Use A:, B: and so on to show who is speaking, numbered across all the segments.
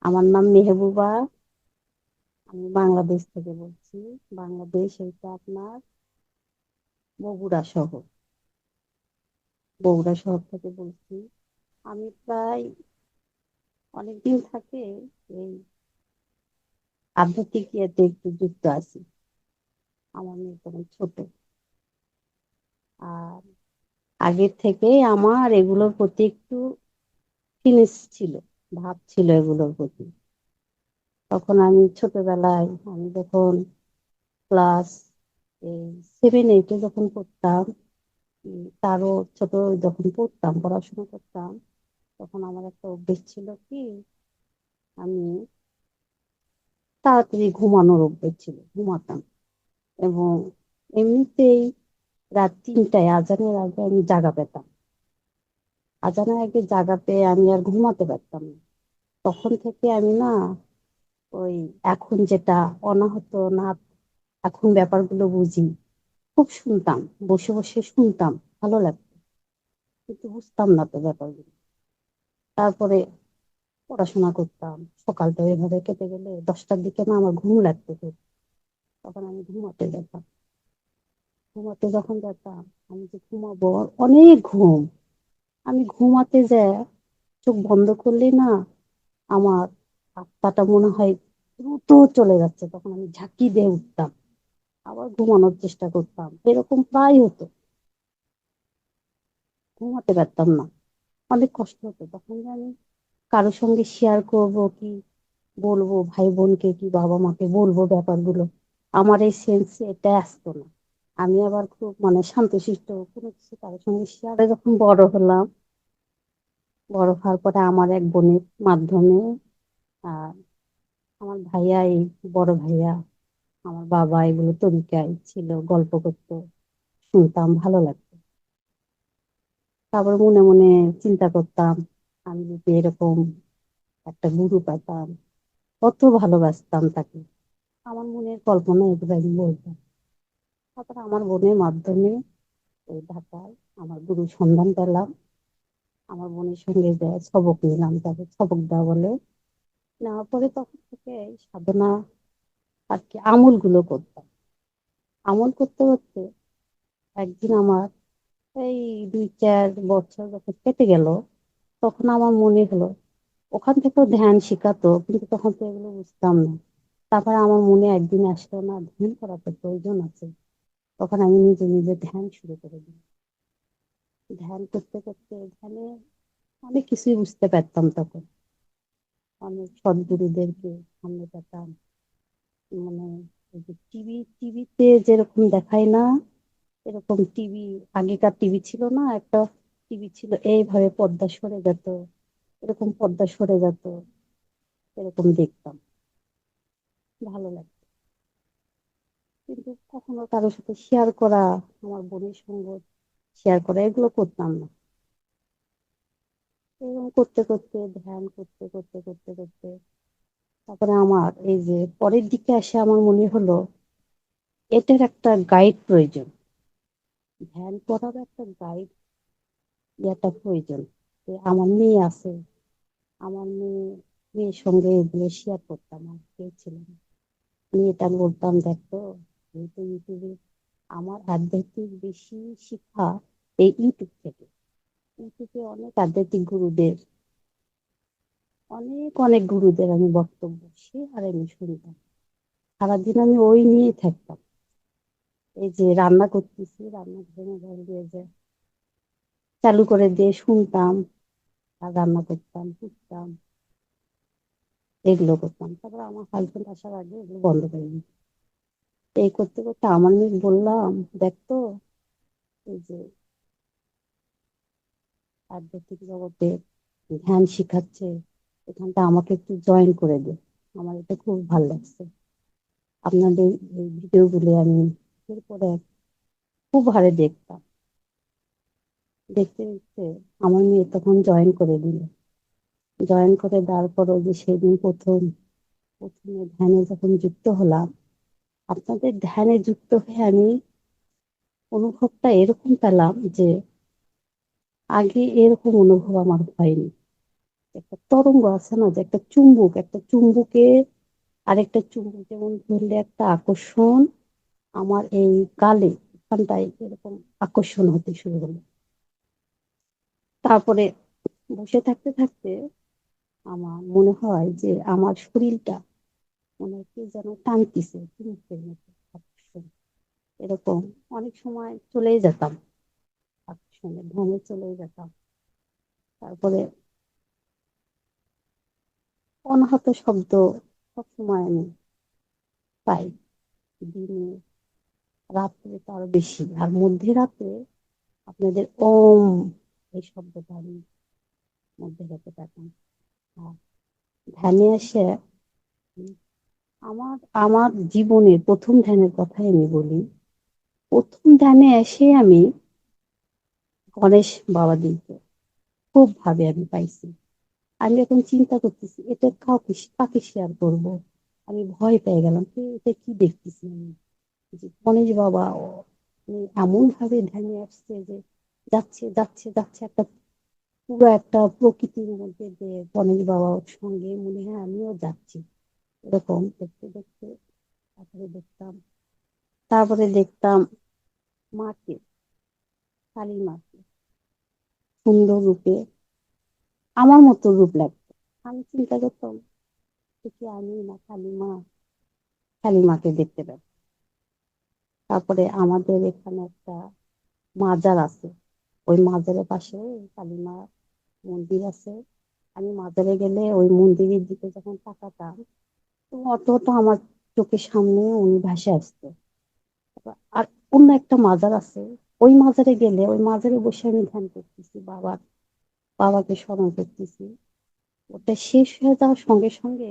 A: আমার নাম মেহবুবা। আমি বাংলাদেশ থেকে বলছি। বাংলাদেশ এটা আপনার বগুড়া শহর। বগুড়া শহর থেকে বলছি। আমি প্রায় অনেকদিন থেকে এই আধ্যাত্মিক ইয়েতে একটু যুক্ত আছি। আমার মেয়ে তখন ছোট। আর আগের থেকে আমার এগুলোর প্রতি একটু ফিলিংস ছিল, ভাব ছিল এগুলোর প্রতি। তখন আমি ছোটবেলায়, আমি যখন ক্লাস এই 7-8 যখন পড়তাম, তারও ছোট যখন পড়তাম, পড়াশোনা করতাম, তখন আমার একটা অভ্যেস ছিল কি, আমি তাড়াতাড়ি ঘুমানোর অভ্যেস ছিল, ঘুমাতাম। এবং এমনিতেই রাত 3টায় আজানের আগে আমি জাগা পেতাম। আজানের আগে জাগা পেয়ে আমি আর ঘুমাতে পারতাম না। তখন থেকে আমি না, ওই এখন যেটা অনাহত নাথ, এখন ব্যাপারগুলো বুঝি, খুব শুনতাম, বসে বসে শুনতাম, ভালো লাগতো, কিন্তু বুঝতাম না তো ব্যাপারগুলো। তারপরে পড়াশোনা করতাম, সকালটা এভাবে কেটে গেলে 10টার দিকে না আমার ঘুম লাগতো খুব। তখন আমি ঘুমাতে যেতাম। ঘুমাতে যখন যেতাম, আমি যে ঘুমাবো, অনেক ঘুম। আমি ঘুমাতে যাই, চোখ বন্ধ করলে না আমার আত্মাটা মনে হয় দ্রুত চলে যাচ্ছে। তখন আমি ঝাঁকি দিয়ে উঠতাম, আবার ঘুমানোর চেষ্টা করতাম, এরকম প্রায় হতো। ঘুমাতে পারতাম না, অনেক কষ্ট হতো। তখন যে আমি কারোর সঙ্গে শেয়ার করব কি, বলবো ভাই বোনকে কি বাবা মাকে বলবো ব্যাপারগুলো, আমার এই সেন্স এটা আসতো না। আমি আবার খুব মানে শান্তশিষ্ট, কোনো কিছু কারোর সঙ্গে শেয়ারে যখন বড় হলাম, বড় হওয়ার পরে আমার এক বোনের মাধ্যমে, আর আমার ভাইয়া, এই বড় ভাইয়া, আমার বাবা এগুলো তরিকায় ছিল, গল্প করতো, শুনতাম, ভালো লাগতো। তারপর মনে মনে চিন্তা করতাম, আমি যদি এরকম একটা গুরু পেতাম, কত ভালোবাসতাম তাকে। আমার মনের কল্পনা এগুলো আমি বলতাম। তারপর আমার বোনের মাধ্যমে ওই ঢাকায় আমার গুরু সন্ধান পেলাম। আমার বোনের সঙ্গে যে সবক নিলাম, তাকে সবক দেওয়া বলে, নেওয়ার পরে তখন থেকে এই সাধনা আর কি আমল গুলো করতাম। আমল করতে করতে একদিন আমার এই 2-4 বছর যখন কেটে গেল, তখন আমার মনে হলো, ওখান থেকেও ধ্যান শিখাতো, কিন্তু তখন তো এগুলো বুঝতাম না। তারপরে আমার মনে একদিন আসলো, না ধ্যান করা তো প্রয়োজন আছে। তখন আমি নিজে নিজে ধ্যান শুরু করে দিই। ধ্যান করতে করতে ধ্যানে অনেক কিছুই বুঝতে পারতাম তখন। অনেক সদ্গুরুদেরকে সামনে পেতাম। মানে ওই যে টিভিতে যেরকম দেখায় না, এরকম টিভি, আগেকার টিভি ছিল না, একটা টিভি ছিল এইভাবে পর্দা সরে যেত, এরকম পর্দা সরে যেত, এরকম দেখতাম, ভালো লাগতো। কিন্তু কখনো কারোর সাথে শেয়ার করা, আমার বোনের সঙ্গে শেয়ার করা, এগুলো করতাম না। এরকম করতে করতে, ধ্যান করতে করতে করতে করতে, তারপরে আমার এই যে পরের দিকে এসে আমার মনে হলো, এটার একটা গাইড প্রয়োজন, ধ্যান করার একটা গাইড, একটা প্রয়োজন। যে আমার মেয়ে আছে, আমার মেয়ের সঙ্গে এগুলো শেয়ার করতাম, আর কেউ ছিল না। আমি এটা বলতাম, দেখতো এই তো ইউটিউবে আমার আধ্যাত্মিক বেশি শিক্ষা এই ইউটিউব থেকে। ইউটিউবে অনেক আধ্যাত্মিক গুরুদের, অনেক অনেক গুরুদের আমি বক্তব্য সে আর আমি শুনতাম। সারাদিন আমি ওই নিয়েই থাকতাম। এই যে রান্না করতেছি, রান্না ঘরে মোবাইল দিয়ে যে চালু করে দিয়ে শুনতাম, আর রান্না করতাম, টুকতাম, এগুলো করতাম। তারপর আমার হাজবেন্ড আসার আগে এগুলো বন্ধ করে দিই। এই করতে করতে আমার মেয়ে বললাম, দেখতো এই যে আধ্যাত্মিক জগতে ধ্যান শিখাচ্ছে, এখানটা আমাকে একটু জয়েন করে দে, আমার এটা খুব ভালো লাগছে। আপনাদের এই ভিডিও গুলো আমি এরপরে খুব হারে দেখতাম। দেখতে দেখতে আমার মেয়ে তখন জয়েন করে দিল। জয়েন করে দেওয়ার পর ওই যে সেদিন প্রথমে ধ্যানে যখন যুক্ত হলাম, আপনাদের ধ্যানে যুক্ত হয়ে আমি অনুভবটা এরকম পেলাম যে আগে এরকম অনুভব আমার হয়নি। একটা তরঙ্গ আছে না, যে একটা চুম্বক, একটা চুম্বকে আরেকটা চুম্বক যেমন ধরলে একটা আকর্ষণ, আমার এই গালে এখানটায় এরকম আকর্ষণ হতে শুরু হলো। তারপরে বসে থাকতে থাকতে আমার মনে হয় যে আমার শরীরটা মনে হয় কি যেন টানতিছে, চুম্বকের মতো আকর্ষণ। এরকম অনেক সময় চলেই যেতাম, আকর্ষণে ভ্রমে চলেই যেতাম। তারপরে অনাহত শব্দ সবসময় আমি পাই, দিনে রাত্রে তো আরো বেশি, আর মধ্যে রাতে আপনাদের ওম এই শব্দটা আমি মধ্যে রাতে পেতাম। আর ধ্যানে এসে উম, আমার আমার জীবনের প্রথম ধ্যানের কথাই আমি বলি। প্রথম ধ্যানে এসে আমি গণেশ বাবাজিকে খুব ভাবে আমি পাইছি। আমি এখন চিন্তা করতেছি এটা কাকে শেয়ার করব। আমি ভয় পেয়ে গেলাম, এটা কি দেখতেছি আমি, যে গণেশ বাবা এমন ভাবে ধ্যানে আসছে যে যাচ্ছে যাচ্ছে যাচ্ছে, একটা পুরো একটা প্রকৃতির মধ্যে যে গণেশ বাবার সঙ্গে মনে হয় আমিও যাচ্ছি। এরকম দেখতে দেখতে তারপরে দেখতাম, তারপরে দেখতাম মাকে, কালী মাকে সুন্দর রূপে আমার মতো রূপ লাগতো। আমি চিন্তা করতাম এ কি আমি না কালী মা, কালী মাকে দেখতে পেতাম। তারপরে আমাদের এখানে একটা মাজার আছে, ওই মাজারের পাশে কালী মা মন্দির আছে। আমি মাজারে গেলে ওই মন্দিরের দিকে যখন তাকাতাম, তো অতটা আমার চোখের সামনে উনি ভাসে আসতো। আর অন্য একটা মাজার আছে, ওই মাজারে গেলে ওই মাজারে বসে আমি ধ্যান করতেছি, বাবাকে স্মরণ করতেছি। ওটা শেষ হয়ে যাওয়ার সঙ্গে সঙ্গে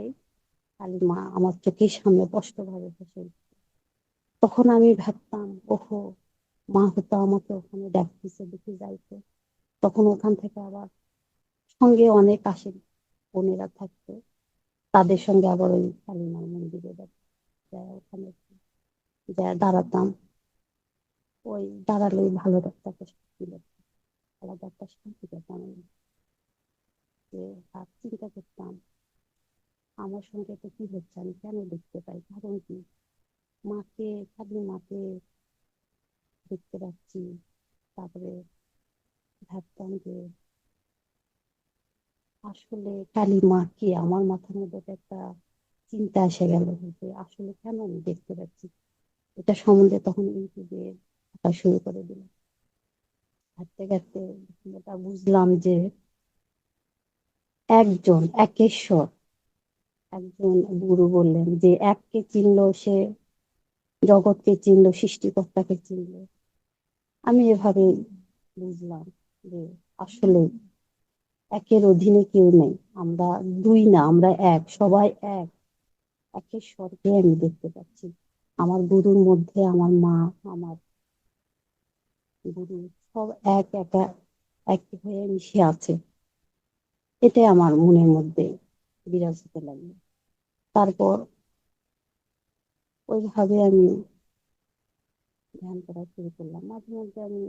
A: কালী মা আমার চোখের সামনে স্পষ্ট ভাবে ভেসে উঠছে। তখন আমি ভাবতাম, ওহো, মা হতো আমাকে ওখানে ডাকতেছে, দেখে যাইতো। তখন ওখান থেকে আবার সঙ্গে অনেক আসে বোনেরা থাকতো, তাদের সঙ্গে আবার ওই কালীমার মন্দিরে যায়, ওখানে যায় দাঁড়াতাম। ওই দাঁড়ালেই ভালো একটা শান্তি লাগতো, আলাদা একটা শান্তি পেতাম আমি। যে আর চিন্তা করতাম আমার সঙ্গে তো কি হচ্ছে, আমি কেন দেখতে পাই, কারণ কি, মাকে, কালী মাকে দেখতে পাচ্ছি। তারপরে ভাবতাম যে আসলে কালী মা কি, আমার মাথার মধ্যে তো একটা চিন্তা এসে গেল যে আসলে কেন আমি দেখতে পাচ্ছি। এটা সম্বন্ধে তখন ইউটিউবে দেখা শুরু করে দিলাম। ঘাঁটতে ঘাঁটতে এটা বুঝলাম যে একজন একেশ্বর, একজন গুরু বললেন যে এককে চিনলো সে জগৎকে চিনলো, সৃষ্টিকর্তাকে চিনলো। আমি এভাবে বুঝলাম যে আসলে একের অধীনে কেউ নেই, আমরা দুই না, আমরা এক, সবাই এক। একেশ্বরকে আমি দেখতে পাচ্ছি আমার গুরুর মধ্যে, আমার মা, আমার গুরু সব এক একা, এক হয়ে মিশে আছে। এটাই আমার মনের মধ্যে বিরাজ হতে লাগলো। তারপর ওইভাবে আমি ধ্যান করা শুরু করলাম। মাঝে মধ্যে আমি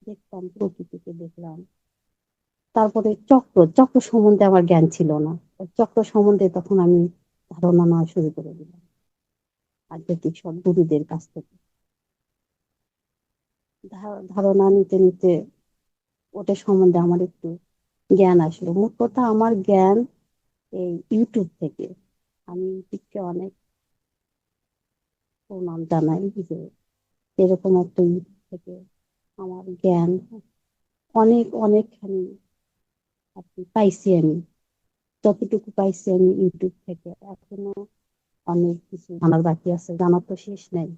A: দেখতাম, প্রকৃতিকে দেখলাম। তারপরে চক্র সম্বন্ধে আমার জ্ঞান ছিল না। চক্র সম্বন্ধে তখন আমি ধারণা নেওয়া শুরু করে দিলাম আধ্যাত্মিক সব গুরুদের কাছ থেকে। ধারণা নিতে নিতে ওটা সম্বন্ধে আমার একটু জ্ঞান আসলো। মোট কথা আমার জ্ঞান এই ইউটিউব থেকে। আমি ইউটিউবকে অনেক প্রণাম জানাই যে এরকম একটা ইউটিউব থেকে আমার জ্ঞান অনেক অনেকখানি আর কি পাইছি আমি। যতটুকু পাইছি আমি ইউটিউব থেকে, এখনো অনেক কিছু জানার বাকি আছে, জানার তো শেষ নাই।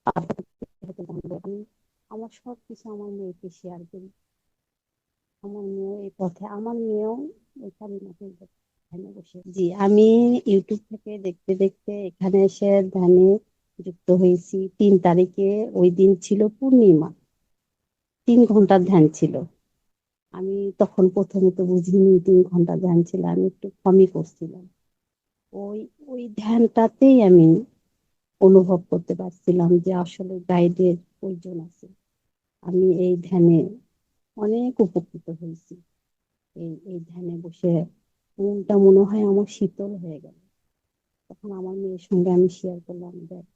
A: আর হয়তো জানবো। আমি আমার সবকিছু আমার মেয়েকে শেয়ার করি। আমার মেয়েও এই পথে, আমার মেয়েও এই কালীমাকে ধ্যানে বসে। জি, আমি ইউটিউব থেকে দেখতে দেখতে এখানে এসে ধ্যানে যুক্ত হয়েছি 3 তারিখে। ওই দিন ছিল পূর্ণিমা, 3 ঘন্টার ধ্যান ছিল। আমি তখন প্রথমে তো বুঝিনি 3 ঘন্টা ধ্যান ছিল, আমি একটু কমই করছিলাম। ওই ওই ধ্যানটাতেই আমি অনুভব করতে পারছিলাম যে আসলে গাইডের প্রয়োজন আছে। আমি এই ধ্যানে অনেক উপকৃত হয়েছি। এই ধ্যানে বসে মনটা মনে হয় আমার শীতল হয়ে গেল। তখন আমার মেয়ের সঙ্গে আমি শেয়ার করলাম, দেখ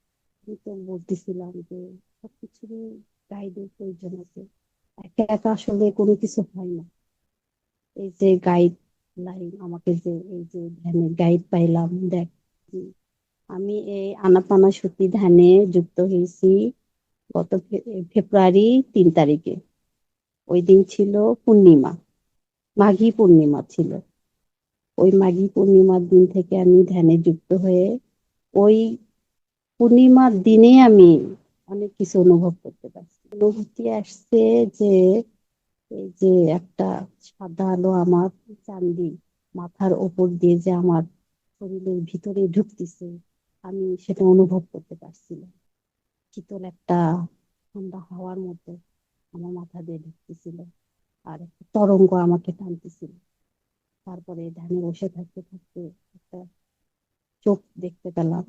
A: আমি তো বলতেছিলাম যে সবকিছুরই গাইডের প্রয়োজন আছে, একা একা আসলে কোনো কিছু হয় না। এই যে গাইড লাইন আমাকে যে এই যে ধ্যানের গাইড পাইলাম, দেখ আমি এই আনাপানাসতি ধ্যানে যুক্ত হয়েছি গত ফেব্রুয়ারি 3 তারিখে। ওই দিন ছিল পূর্ণিমা, মাঘী পূর্ণিমা ছিল। ওই মাঘী পূর্ণিমার দিন থেকে আমি ধ্যানে যুক্ত হয়ে ওই পূর্ণিমার দিনে আমি অনেক কিছু অনুভব করতে পারছি। অনুভূতি আসছে যে এই যে একটা সাদা আলো আমার চান্দি মাথার ওপর দিয়ে যে আমার শরীরের ভিতরে ঢুকতেছে, আমি সেটা অনুভব করতে পারছিলাম। শীতল একটা ঠান্ডা হাওয়ার মতো আমার মাথা দিয়ে ঢুকতেছিল, আর একটা তরঙ্গ আমাকে টানতেছিল। তারপরে ধ্যানে বসে থাকতে থাকতে একটা চোখ দেখতে পেলাম,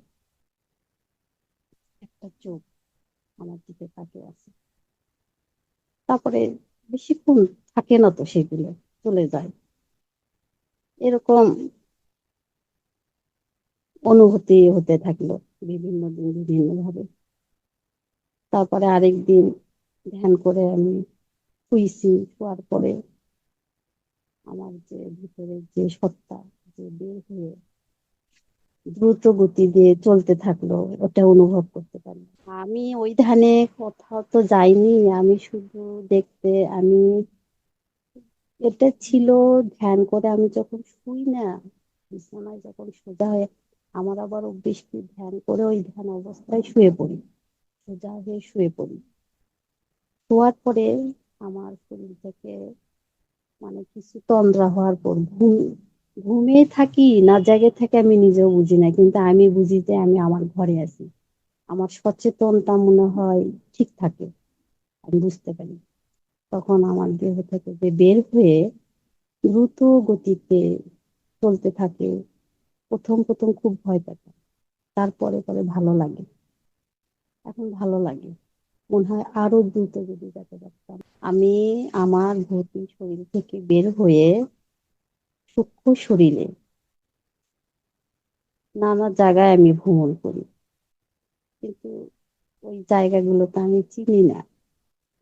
A: একটা চোখ আমার দিকে তাকিয়ে আছে। তারপরে বেশিক্ষণ থাকে না তো, সেগুলো চলে যায়। এরকম অনুভূতি হতে থাকলো বিভিন্ন দিন বিভিন্ন ভাবে। তারপরে আরেক দিন ধ্যান করে আমি শুইছি, শোয়ার পরে আমার যে ভিতরে যে সত্তা যে বের হয়ে দ্রুত গতি দিয়ে চলতে থাকলো, ওটা অনুভব করতে পারলাম। আমি ওই ধ্যানে কোথাও তো যাইনি, আমি শুধু দেখতে আমি এটা ছিল ধ্যান করে আমি যখন শুই না, বিছানায় যখন সোজা হয়ে, আমার আবার অভ্যেস কি ধ্যান করে ওই ধ্যান অবস্থায় শুয়ে পড়ি, সোজা হয়ে শুয়ে পড়ি। শোয়ার পরে আমার শরীর থেকে মানে কিছু তন্দ্রা হওয়ার পর ঘুমিয়ে থাকি না জেগে থেকে আমি নিজেও বুঝি না, কিন্তু আমি বুঝি যে আমি আমার ঘরে আছি। আমার সচেতনতা মনে হয় ঠিক থাকে, আমি বুঝতে পারি। তখন আমার দেহ থেকে যে বের হয়ে দ্রুত গতিতে চলতে থাকে। প্রথম প্রথম খুব ভয় পেতাম, তারপরে পরে ভালো লাগে। এখন ভালো লাগে, মনে হয় আরো দ্রুত যদি যেতে পারতাম। আমি আমার ভৌতিক শরীর থেকে বের হয়ে সূক্ষ্ম শরীরে নানা জায়গায় আমি ভ্রমণ করি, কিন্তু ওই জায়গাগুলোতে আমি চিনি না,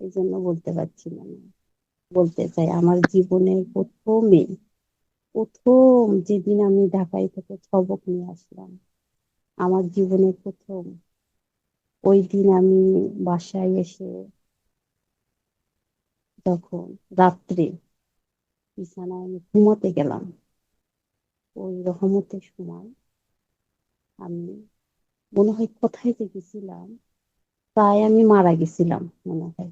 A: এই জন্য বলতে পারছি না। বলতে চাই আমার জীবনের প্রথম যেদিন আমি ঢাকায় থেকে ছবক নিয়ে আসলাম, আমার জীবনের প্রথম ওই দিন আমি বাসায় এসে যখন রাত্রে বিছানায় আমি ঘুমোতে গেলাম, ওই রহমতের সময় আমি মনে হয় কোথায় যে গেছিলাম, প্রায় আমি মারা গেছিলাম মনে হয়।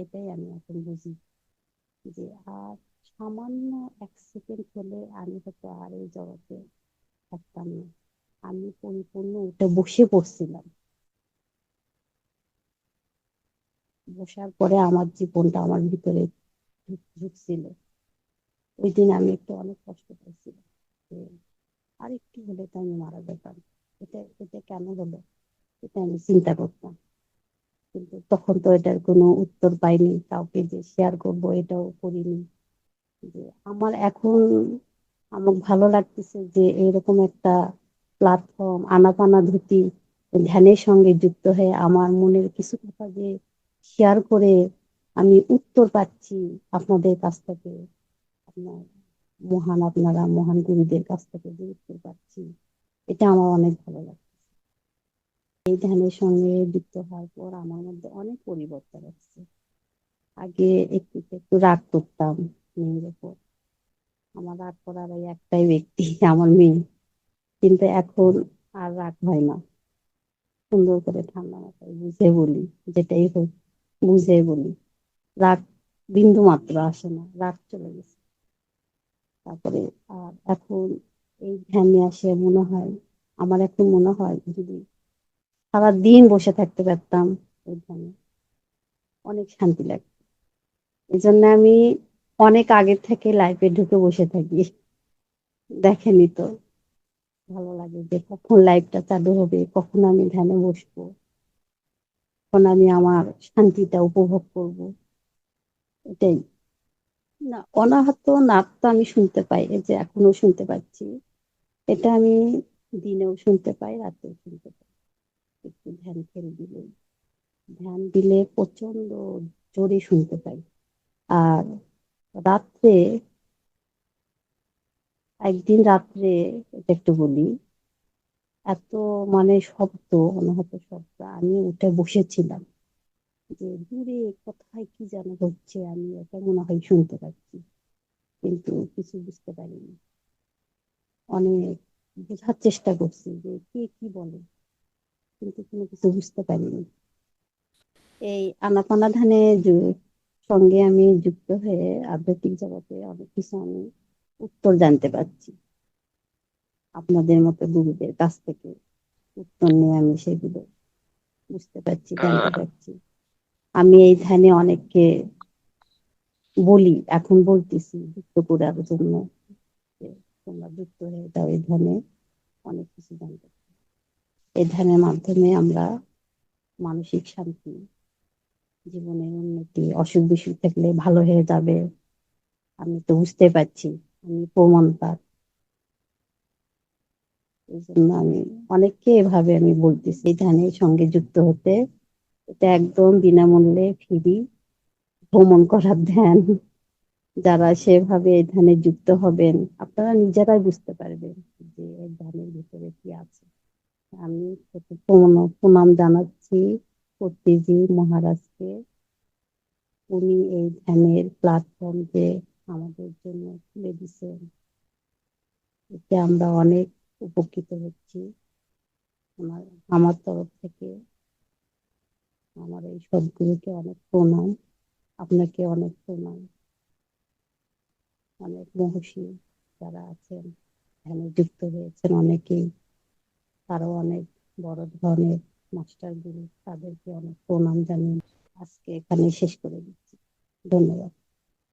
A: এটাই আমি এখন বুঝি যে আর সামান্য 1 সেকেন্ড হলে আমি হয়তো আর এই জগতে থাকতাম না। আমি পরিপূর্ণ উঠে বসে পড়ছিলাম। বসার পরে আমার জীবনটা আমার ভিতরে ঢুকছিল। ওই দিন আমি একটু অনেক কষ্ট পাইছিলাম যে আর একটু হলে তো আমি মারা যেতাম। এটা এটা কেন হলো, এটা আমি চিন্তা করতাম, কিন্তু তখন তো এটার কোনো উত্তর পাইনি, কাউকে যে শেয়ার করবো এটাও করিনি। যে আমার এখন আমার ভালো লাগতেছে যে এরকম একটা প্ল্যাটফর্ম আনাপানা ধুতি ধ্যানের সঙ্গে যুক্ত হয়ে আমার মনের কিছু কথা যে শেয়ার করে আমি উত্তর পাচ্ছি আপনাদের কাছ থেকে, আপনার আপনারা মহান গুরুদের কাছ থেকে যে উত্তর পাচ্ছি, এটা আমার অনেক ভালো লাগে। এই ধ্যানের সঙ্গে যুক্ত হওয়ার পর আমার মধ্যে অনেক পরিবর্তন আসছে। আগে একটু একটু রাগ করতাম মেয়ের উপর, আমার রাগ করার ওই একটাই ব্যক্তি আমার মেয়ে, কিন্তু এখন আর রাগ হয় না। সুন্দর করে ঠান্ডা মাথায় বুঝে বলি, যেটাই হোক বুঝে বলি। রাগ বিন্দু মাত্র আসে না, রাগ চলে গেছে। তারপরে আর এখন এই ধ্যানে আসে মনে হয়, আমার এখন মনে হয় যদি সারাদিন বসে থাকতে পারতাম এই ধ্যানে, অনেক শান্তি লাগে। এই জন্য আমি অনেক আগে থেকে লাইফে ঢুকে বসে থাকি। দেখেনি তো, ভালো লাগে যে কখন লাইফটা চালু হবে, কখন আমি ধ্যানে বসবো, কখন আমি আমার শান্তিটা উপভোগ করব। এটাই না, অনাহত নাদ তো আমি শুনতে পাই, এই যে এখনো শুনতে পাচ্ছি। এটা আমি দিনেও শুনতে পাই, রাতেও শুনতে পাই। একটু ধ্যান দিলে প্রচন্ড জোরে শুনতে পাই। আর রাত্রে, একদিন রাত্রে, এটা একটু বলি, এত মানে শব্দ, অনাহত শব্দ, আমি উঠে বসেছিলাম যে দূরে কোথায় কি যেন হচ্ছে, আমি এটা মনে হয় শুনতে পাচ্ছি, কিন্তু কিছু বুঝতে পারিনি। অনেক বোঝার চেষ্টা করছি যে কে কি বলে, কিন্তু কোনো কিছু বুঝতে পারিনি। এই আনাপানা সঙ্গে আমি যুক্ত হয়ে আধ্যাত্মিক জগতে অনেক কিছু আমি উত্তর জানতে পারছি, আপনাদের মতো গুরুদের কাছ থেকে উত্তর নিয়ে আমি সেগুলো বুঝতে পারছি, জানতে পারছি। আমি এই ধ্যানে অনেককে বলি, এখন বলতেছি যুক্ত করার জন্য, যে তোমরা যুক্ত হয়ে যাও এই ধ্যানে, অনেক কিছু জানতে পারবে। এই ধ্যানের মাধ্যমে আমরা মানসিক শান্তি, জীবনের উন্নতি, অসুখ বিসুখ থাকলে ভালো হয়ে যাবে, আমি তো বুঝতে পারছি, আমি প্রমাণ তার। এই জন্য আমি অনেককে এভাবে আমি বলতেছি এই ধ্যানের সঙ্গে যুক্ত হতে। এটা একদম বিনামূল্যে ফ্রি ভ্রমণ করার ধ্যান। যারা সেভাবে এই ধ্যানে যুক্ত হবেন, আপনারা নিজেরাই বুঝতে পারবেন যে এই ধ্যানের ভিতরে কি আছে। আমি প্রণাম জানাচ্ছি কর্তিজি মহারাজকে। উনি এই ধ্যানের প্ল্যাটফর্ম যে আমাদের জন্য খুলে দিচ্ছেন, এতে আমরা অনেক উপকৃত হচ্ছি। আমার আমার তরফ থেকে আমার এই সদ্গুরুকে অনেক প্রণাম, আপনাকে অনেক প্রণাম। অনেক মহর্ষি যারা আছেন, ধ্যানে যুক্ত হয়েছেন অনেকেই, তারও অনেক বড় ধরনের মাস্টার গুরু, তাদেরকে অনেক প্রণাম জানিয়ে আজকে এখানে শেষ করে দিচ্ছি। ধন্যবাদ।